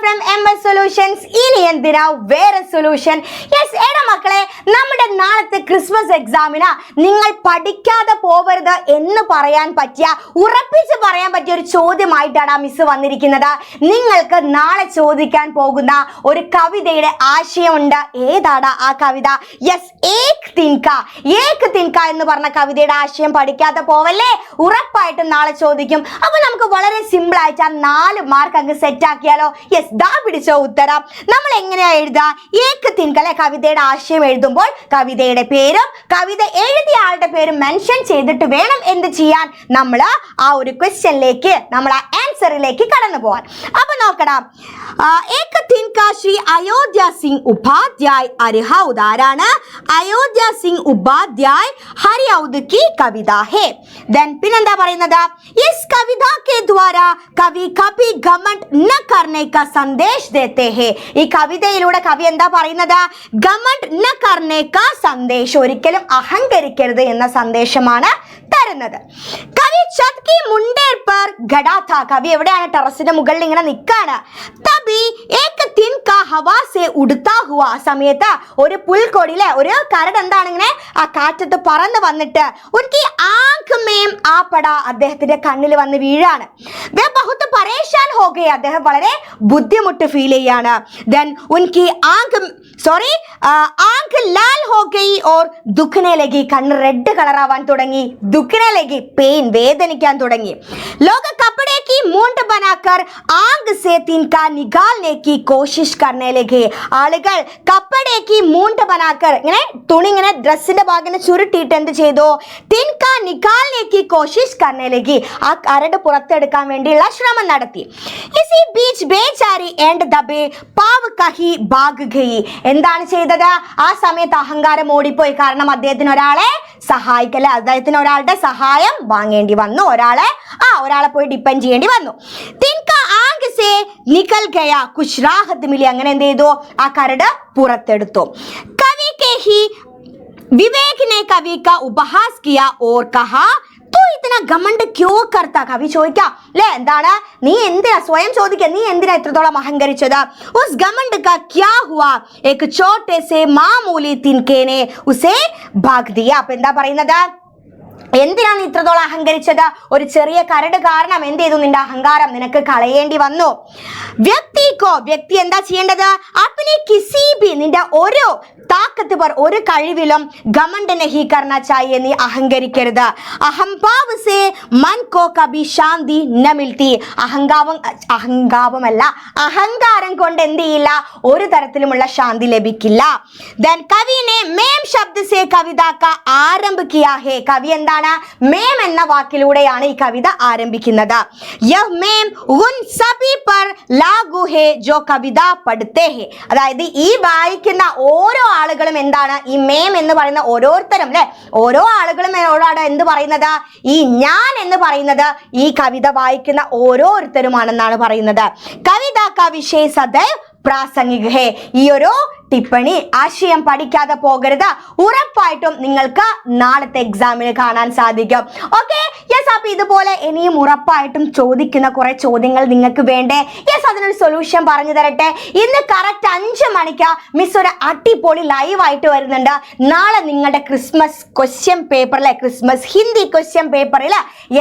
from MS Solutions. ഇനി എന്തിനാ വേറെ സൊല്യൂഷൻ? യെസ്, എടാ മക്കളെ, നമ്മുടെ നാളത്തെ ക്രിസ്മസ് എക്സാമിന് നിങ്ങൾ പഠിക്കാതെ പോവരുത് എന്ന് ഉറപ്പിച്ച് പറയാൻ പറ്റിയ ഒരു ചോദ്യമായിട്ടാണ് മിസ് വന്നിരിക്കുന്നത്. നിങ്ങൾക്ക് നാളെ ചോദിക്കാൻ പോകുന്ന ഒരു കവിതയുടെ ആശയമുണ്ട്. ഏതാണ് ആ കവിത? യെസ്, ഏക് തിൻക എന്ന് പറഞ്ഞ കവിതയുടെ ആശയം പഠിക്കാതെ പോവല്ലേ? ഉറപ്പായിട്ടും നാളെ ചോദിക്കും. അപ്പൊ നമുക്ക് വളരെ സിമ്പിൾ ആയിട്ട് ആ 4 മാർക്ക് അങ്ങ് സെറ്റ് ആക്കിയാലോ? യെസ്, ദാ പിടിച്ചോ ഉത്തരം. നമ്മൾ എങ്ങനെയാ എഴുതുക? ഏക് തിൻകലെ കവിതയുടെ ആശയം എഴുതുമ്പോൾ കവിതയുടെ പേരും കവിത എഴുതിയ ആളുടെ പേരും മെൻഷൻ ചെയ്തിട്ട് വേണം എന്ത് ചെയ്യാൻ? നമ്മൾ ആ ഒരു ക്വസ്റ്റ്യനിലേക്ക്, നമ്മൾ ആ ആൻസറിലേക്ക് കടന്നു പോവാൻ. അപ്പൊ നോക്കണം, ഏക് തിൻക ശ്രീ അയോധ്യ സിംഗ് ഉപാധ്യായ് അരിഹൗദ്. ആരാണ്? അയോധ്യ സിംഗ് ഉപാധ്യായ് ഹരിഔദ് की कविता है. देन പിന്നെന്താ പറയുന്നത്? इस कविता के द्वारा कवि कभी घमंड न करने का संदेश देते हैं. ഈ കവിതയിലൂടെ കവി എന്താ പറയുന്നത്? घमंड न करने का संदेश, ഒരിക്കലും അഹങ്കരിക്കരുത് എന്ന സന്ദേശമാണ് തരുന്നത്. കവി ഛത് की मुंडेर पर खड़ा था. കവി എവിടെയാണ്? ടെറസിന്റെ മുകളിൽ ഇങ്ങനെ നിൽക്കാണ്. തബി ഏക് തിൻക ഹവാ സേ ഉഡ്താ ഹുവാ. ആ സമയത്ത് ഒരു പുൽക്കൊടിയിലെ ഒരു കരട് എന്താണ് ഇങ്ങനെ ആ കാറ്റത്ത് പറന്ന് വന്നിട്ട് ഉൻകി ആങ്ക് മേം ആ പട, അദ്ദേഹത്തിന്റെ കണ്ണിൽ വന്ന് വീഴാണ്. വേ ബഹുത് പരേശാൻ ഹോ ഗയ, അദ്ദേഹം വളരെ ബുദ്ധിമുട്ട് ഫീൽ ചെയ്യാണ്. ദെൻ ഉൻകി ആങ്ക് ലാൽ ഹോ ഗയി ഓർ ദുഖ്നെ ലഗി, കണ്ണ് റെഡ് കളറാവാൻ തുടങ്ങി. ദുഖ്നെ ലഗി, പെയിൻ, വേദനിക്കാൻ തുടങ്ങി. ലോക കപ്പടെ की मूंट बनाकर आंग से तिनका निकालने की कोशिश करने लगे. ആളുകൾ കപ്പടെ की मूंट बनाकर, ഇങ്ങനെ തുണി ഇങ്ങനെ ഡ്രസ്സിന്റെ ഭാഗം ചുരുട്ടിയിട്ട് എന്ത് ചെയ്തു? തിൻക നിക്കാൽനെ की कोशिश करने लगी, ആ കരട് പുറത്തെടുക്കാൻ വേണ്ടിയുള്ള ശ്രമം നടത്തി. ഇസി ബീച്ച് ബേചാരി ആൻഡ് ദബേ പാവ് കഹി ഭാഗ് ഗയി. എന്താണ് ചെയ്തത്? ആ സമയത്ത് അഹങ്കാരം ഓടിപ്പോയി. കാരണം അദ്ദേഹത്തിന് ഒരാളെ സഹായിക്കല, അദ്ദേഹത്തിന് ഒരാളുടെ സഹായം വാങ്ങേണ്ടി വന്നു, ഒരാളെ പോയി ഡിപ്പെൻഡ് ചെയ്യേണ്ടി വന്നു. തിൻക ആങ്ക് സേ നിക്കൽ ഗയ കുച്ച് റാഹത്ത് മിലി. അങ്ങനെ എന്ത് ചെയ്തു? ആ കരട് പുറത്തെടുത്തു. കവി കെ ഹി വിവേക് ने कवि का उपहास किया और कहा तू इतना घमंड क्यों करता. കവി ചോദിക്കാം അല്ലേ, എന്താണ് നീ എന്തിനാ സ്വയം ചോദിക്കുക, നീ എന്തിനാ ഇത്രത്തോളം അഹങ്കരിച്ചത്? उस घमंड का क्या हुआ? एक छोटे से मामूली तिनके ने उसे भाग दिया. അപ്പൊ എന്താ പറയുന്നത്? എന്തിനാണ് ഇത്രത്തോളം അഹങ്കരിച്ചത്? ഒരു ചെറിയ കരട് കാരണം എന്ത് ചെയ്തു? നിന്റെ അഹങ്കാരം നിനക്ക് കളയേണ്ടി വന്നു. വ്യക്തി എന്താ ചെയ്യേണ്ടത്? അപ്നി കിസി ഭി, നിന്റെ ഒരു താക്കത്ത് പർ, ഒരു കഴിവിലും ഗമണ്ഡ് നഹി കർണ ചാഹിയെ, നീ അഹങ്കരിക്കരുത്. അഹംഭാവ് സേ മൻ കോ കഭി ശാന്തി ന മിൽത്തി. അഹങ്കാരം കൊണ്ട് എന്ത് ചെയ്യില്ല? ഒരു തരത്തിലുമുള്ള ശാന്തി ലഭിക്കില്ല. ദെൻ കവിനെ മേം ശബ്ദ സേ കവിത കാ ആരംഭ കിയാ ഹേ. കവി എന്താണ്? മേം എന്ന വാക്കിലൂടെയാണ് ഈ കവിത ആരംഭിക്കുന്നത്. യഹ് മേം ഉൻ സബി പർ ലാഗു ഹേ ജോ കവിത പഠിത്തേ ഹേ. അതായത് ഈ വായിക്കുന്ന ഓരോ ആളുകളും എന്താണ്? ഈ മേം എന്ന് പറയുന്ന ഓരോരുത്തരും അല്ലെ, ഓരോ ആളുകളും എന്നോടാണ് എന്ത് പറയുന്നത്? ഈ ഞാൻ എന്ന് പറയുന്നത് ഈ കവിത വായിക്കുന്ന ഓരോരുത്തരുമാണെന്നാണ് പറയുന്നത്. കവിത കാ വിഷയ സദൈവ് പ്രാസംഗിക ഹേ. ഈ ഒരു ടിപ്പണി ആശയം പഠിക്കാതെ പോകരുത്. ഉറപ്പായിട്ടും നിങ്ങൾക്ക് നാളത്തെ എക്സാമിന് കാണാൻ സാധിക്കും. Okay, yes. അപ്പൊ ഇതുപോലെ ഇനിയും ഉറപ്പായിട്ടും ചോദിക്കുന്ന കുറെ ചോദ്യങ്ങൾ നിങ്ങൾക്ക് വേണ്ടേ? യെസ്, അതിനൊരു സൊല്യൂഷൻ പറഞ്ഞു തരട്ടെ. ഇന്ന് കറക്റ്റ് 5 മണിക്ക് മിസ് ഒരു അടിപൊളി ലൈവ് ആയിട്ട് വരുന്നുണ്ട്. നാളെ നിങ്ങളുടെ ക്രിസ്മസ് ക്വസ്റ്റ്യൻ പേപ്പറിലെ, ക്രിസ്മസ് ഹിന്ദി ക്വസ്റ്റ്യൻ പേപ്പറിൽ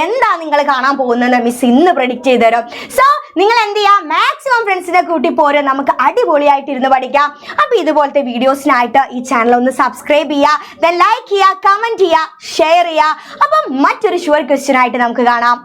എന്താ നിങ്ങൾ കാണാൻ പോകുന്നത് മിസ് ഇന്ന് പ്രെഡിക്റ്റ് ചെയ്ത് തരും. സോ നിങ്ങൾ എന്ത് ചെയ്യുക? മാക്സിമം ഫ്രണ്ട്സിനെ കൂട്ടി പോരും, നമുക്ക് അടിപൊളിയായിട്ട് ഇരുന്ന് പഠിക്കാം. അപ്പൊ ഇതുപോലത്തെ വീഡിയോസിനായിട്ട് ഈ ചാനൽ ഒന്ന് സബ്സ്ക്രൈബ് ചെയ്യുക, ദെൻ ലൈക്ക് ചെയ്യുക, കമന്റ് ചെയ്യുക, ഷെയർ ചെയ്യുക. അപ്പം മറ്റൊരു ഷുവർ ക്വസ്റ്റ്യൻ ആയിട്ട് നമുക്ക് കാണാം.